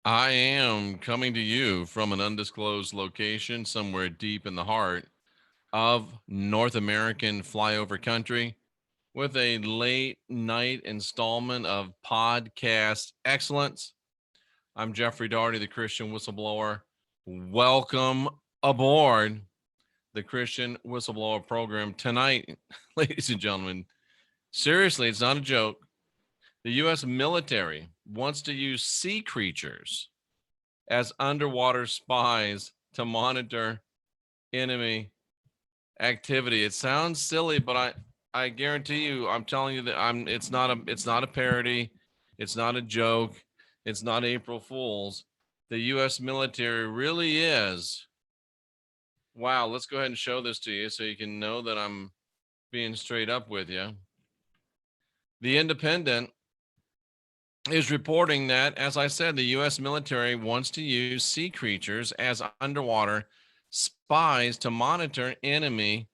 I am coming to you from an undisclosed location somewhere deep in the heart of North American flyover country with a late night installment of podcast excellence. I'm Jeffrey Daugherty, the Christian Whistleblower. Welcome aboard the Christian Whistleblower program tonight, ladies and gentlemen. Seriously, it's not a joke. The U.S. military wants to use sea creatures as underwater spies to monitor enemy activity. It sounds silly, but I guarantee you, I'm telling you that it's not a parody, it's not a joke, it's not April Fools. The US military really is. Wow, let's go ahead and show this to you so you can know that I'm being straight up with you. The Independent is reporting that, as I said, the U.S. military wants to use sea creatures as underwater spies to monitor enemy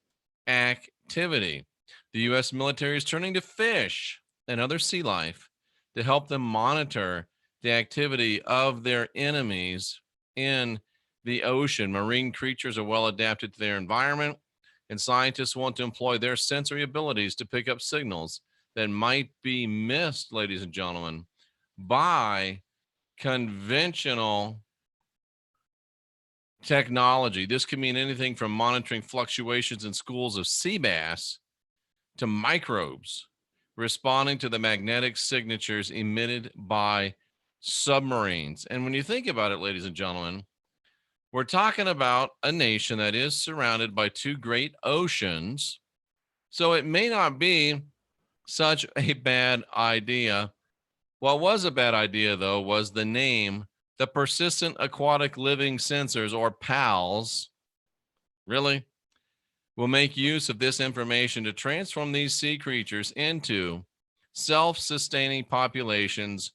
activity. The U.S. military is turning to fish and other sea life to help them monitor the activity of their enemies in the ocean. Marine creatures are well adapted to their environment, and scientists want to employ their sensory abilities to pick up signals that might be missed, ladies and gentlemen, by conventional technology. This could mean anything from monitoring fluctuations in schools of sea bass to microbes responding to the magnetic signatures emitted by submarines. And when you think about it, ladies and gentlemen, we're talking about a nation that is surrounded by two great oceans. So it may not be such a bad idea. What was a bad idea, though, was the name, the Persistent Aquatic Living Sensors, or PALS. Really? Will make use of this information to transform these sea creatures into self sustaining populations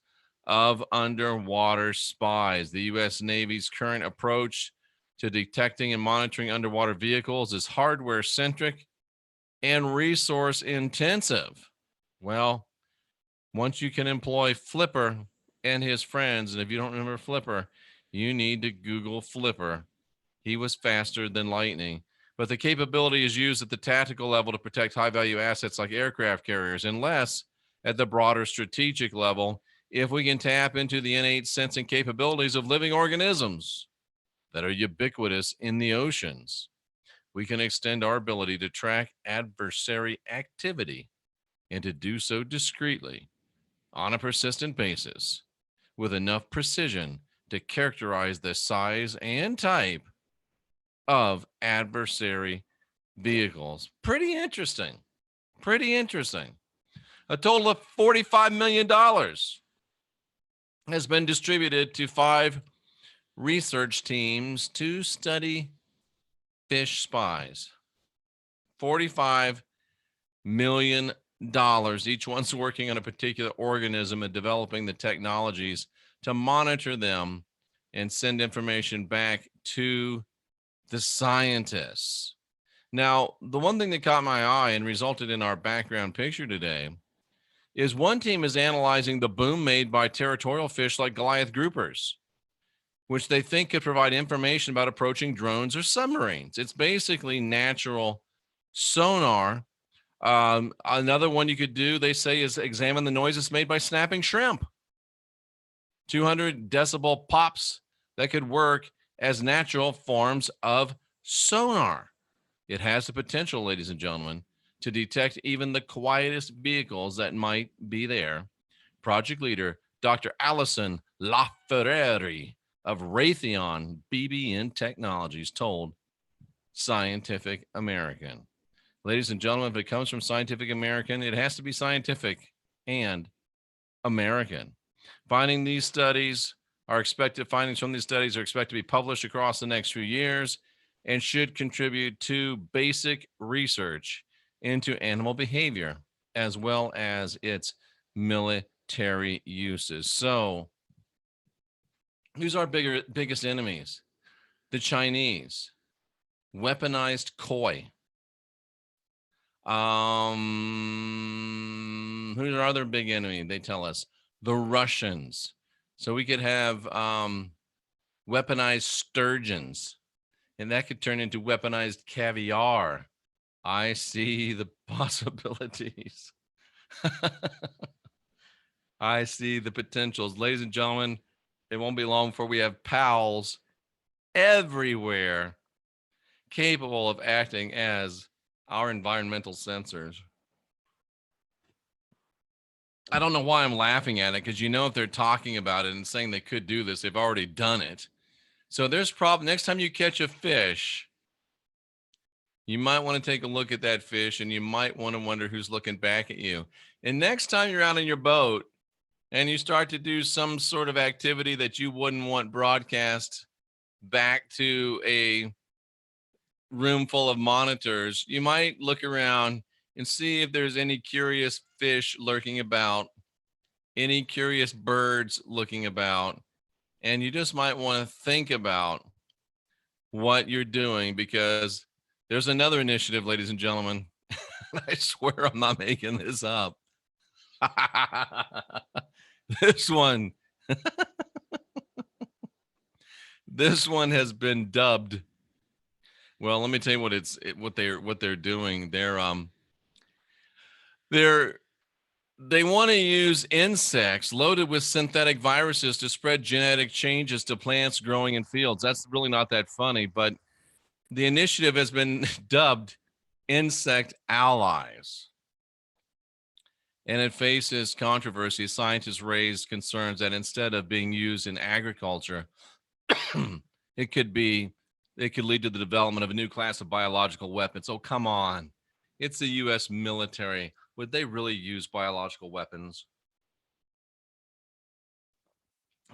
of underwater spies. The U.S. Navy's current approach to detecting and monitoring underwater vehicles is hardware centric and resource intensive. Well, once you can employ Flipper and his friends, and if you don't remember Flipper, you need to Google Flipper. He was faster than lightning. But the capability is used at the tactical level to protect high value assets like aircraft carriers, and less at the broader strategic level if we can tap into the innate sensing capabilities of living organisms that are ubiquitous in the oceans. We can extend our ability to track adversary activity and to do so discreetly on a persistent basis with enough precision to characterize the size and type of adversary vehicles. Pretty interesting. Pretty interesting. A total of $45 million has been distributed to 5 research teams to study fish spies. $45 million. Each one's working on a particular organism and developing the technologies to monitor them and send information back to the scientists. Now, the one thing that caught my eye and resulted in our background picture today is one team is analyzing the boom made by territorial fish like Goliath groupers, which they think could provide information about approaching drones or submarines. It's basically natural sonar. Another one you could do, they say, is examine the noises made by snapping shrimp. 200 decibel pops that could work as natural forms of sonar. It has the potential, ladies and gentlemen, to detect even the quietest vehicles that might be there. Project leader Dr. Allison LaFerrari of Raytheon BBN Technologies told Scientific American. Ladies and gentlemen, if it comes from Scientific American, it has to be scientific and American. Findings from these studies are expected to be published across the next few years and should contribute to basic research into animal behavior as well as its military uses. So, who's our biggest enemies? The Chinese, weaponized koi. Who's our other big enemy? They tell us the Russians, So we could have weaponized sturgeons, and that could turn into weaponized caviar. I see the possibilities. I see the potentials. Ladies and gentlemen, it won't be long before we have pals everywhere capable of acting as our environmental sensors. I don't know why I'm laughing at it, because if they're talking about it and saying they could do this, they've already done it. So there's problem. Next time you catch a fish, you might want to take a look at that fish, and you might want to wonder who's looking back at you. And next time you're out in your boat and you start to do some sort of activity that you wouldn't want broadcast back to a room full of monitors, you might look around and see if there's any curious fish lurking about, any curious birds looking about, and you just might want to think about what you're doing, because there's another initiative, ladies and gentlemen. I swear I'm not making this up. This one, this one has been dubbed. Well, let me tell you what they're doing. They want to use insects loaded with synthetic viruses to spread genetic changes to plants growing in fields. That's really not that funny, but the initiative has been dubbed Insect Allies. And it faces controversy. Scientists raised concerns that instead of being used in agriculture, it could lead to the development of a new class of biological weapons. Oh, come on. It's the U.S. military. Would they really use biological weapons?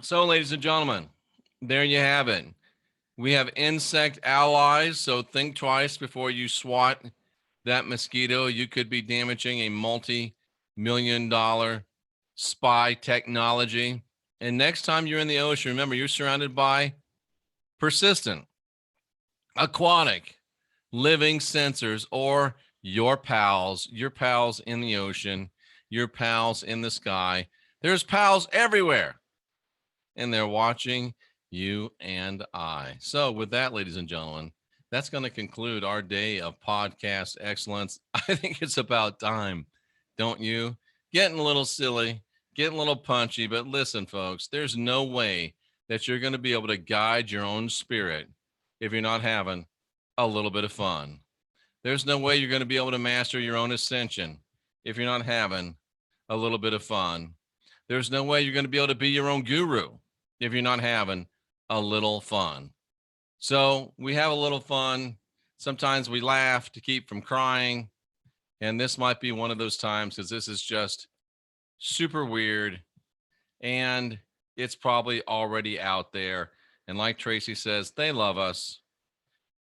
So, ladies and gentlemen, there you have it. We have insect allies, so think twice before you swat that mosquito. You could be damaging a multi-million-dollar spy technology. And next time you're in the ocean, remember, you're surrounded by persistent, aquatic, living sensors, or your pals in the ocean, your pals in the sky. There's pals everywhere, and they're watching you and I. So with that, ladies and gentlemen, that's going to conclude our day of podcast excellence. I think it's about time, don't you? Getting a little silly, getting a little punchy, but listen, folks, there's no way that you're going to be able to guide your own spirit if you're not having a little bit of fun. There's no way you're going to be able to master your own ascension if you're not having a little bit of fun. There's no way you're going to be able to be your own guru if you're not having a little fun. So we have a little fun. Sometimes we laugh to keep from crying. And this might be one of those times, because this is just super weird. And it's probably already out there. And like Tracy says, they love us.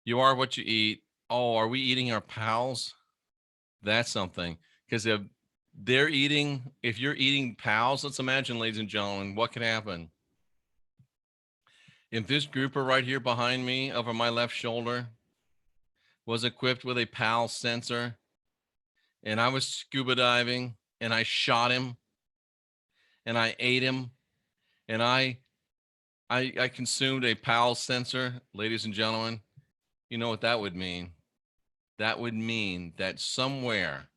You are what you eat. Oh, are we eating our pals? That's something. Because if you're eating pals, let's imagine, ladies and gentlemen, what could happen. If this grouper right here behind me over my left shoulder was equipped with a PAL sensor, and I was scuba diving and I shot him and I ate him and I consumed a PAL sensor, ladies and gentlemen, you know what that would mean? That would mean that somewhere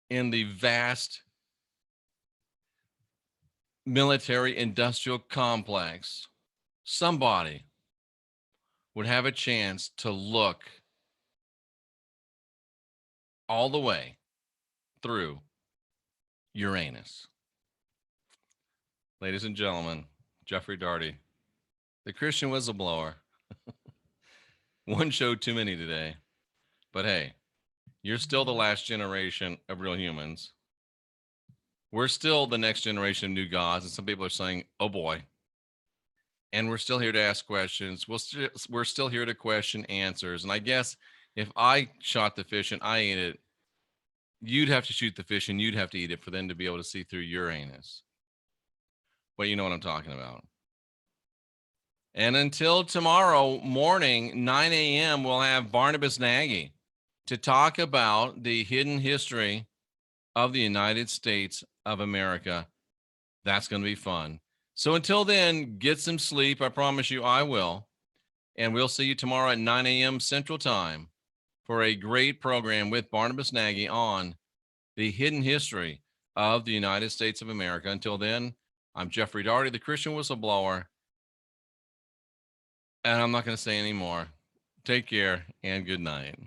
in the vast military industrial complex, somebody would have a chance to look all the way through Uranus. Ladies and gentlemen, Jeffrey Daugherty, the Christian whistleblower. One show too many today. But hey, you're still the last generation of real humans. We're still the next generation of new gods. And some people are saying, oh boy. And we're still here to ask questions. We're still here to question answers. And I guess if I shot the fish and I ate it, you'd have to shoot the fish and you'd have to eat it for them to be able to see through Uranus. But you know what I'm talking about. And until tomorrow morning, 9 a.m., we'll have Barnabas Nagy to talk about the hidden history of the United States of America. That's going to be fun. So until then, get some sleep. I promise you I will. And we'll see you tomorrow at 9 a.m. Central Time for a great program with Barnabas Nagy on the hidden history of the United States of America. Until then, I'm Jeffrey Daugherty, the Christian Whistleblower, and I'm not going to say any more. Take care and good night.